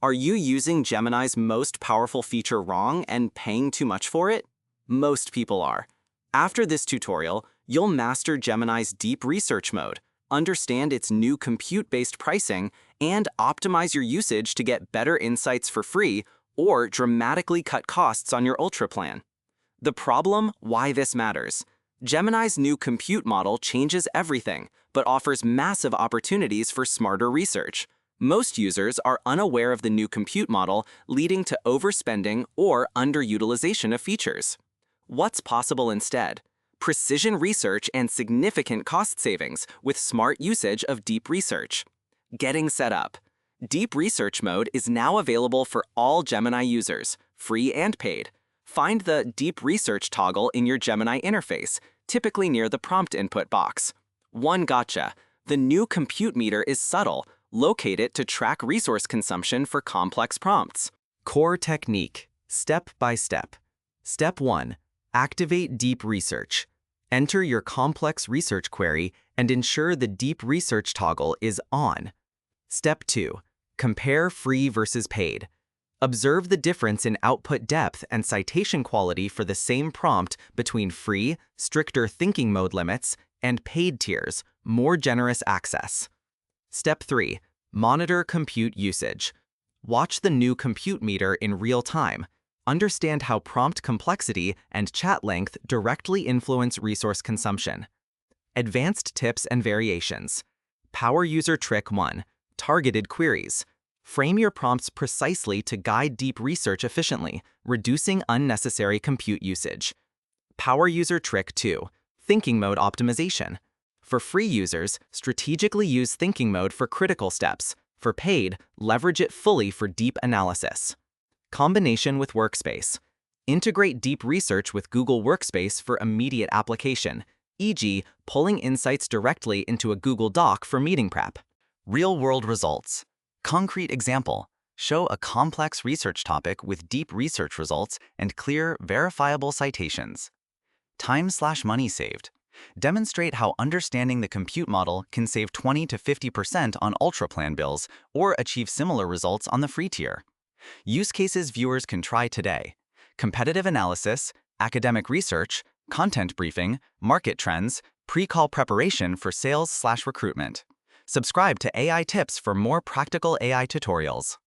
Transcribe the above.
Are you using Gemini's most powerful feature wrong and paying too much for it? Most people are. After this tutorial, you'll master Gemini's deep research mode, understand its new compute-based pricing, and optimize your usage to get better insights for free or dramatically cut costs on your Ultra plan. The problem, why this matters. Gemini's new compute model changes everything, but offers massive opportunities for smarter research. Most users are unaware of the new compute model, leading to overspending or underutilization of features. What's possible instead? Precision research and significant cost savings with smart usage of deep research. Getting set up. Deep Research Mode is now available for all Gemini users, free and paid. Find the Deep Research toggle in your Gemini interface, typically near the prompt input box. One gotcha. The new compute meter is subtle. Locate it to track resource consumption for complex prompts. Core technique, step by step. Step 1. Activate Deep Research. Enter your complex research query and ensure the Deep Research toggle is on. Step 2. Compare free versus paid. Observe the difference in output depth and citation quality for the same prompt between free, stricter thinking mode limits, and paid tiers, more generous access. Step 3. Monitor compute usage. Watch the new compute meter in real time. Understand how prompt complexity and chat length directly influence resource consumption. Advanced tips and variations. Power user trick 1. Targeted queries. Frame your prompts precisely to guide deep research efficiently, reducing unnecessary compute usage. Power user trick 2. Thinking mode optimization. For free users, strategically use thinking mode for critical steps. For paid, leverage it fully for deep analysis. Combination with Workspace. Integrate deep research with Google Workspace for immediate application, e.g., pulling insights directly into a Google Doc for meeting prep. Real-world results. Concrete example. Show a complex research topic with deep research results and clear, verifiable citations. Time/money saved. Demonstrate how understanding the compute model can save 20 to 50% on Ultra plan bills or achieve similar results on the free tier. Use cases viewers can try today. Competitive analysis, academic research, content briefing, market trends, pre-call preparation for sales/recruitment. Subscribe to AI Tips for more practical AI tutorials.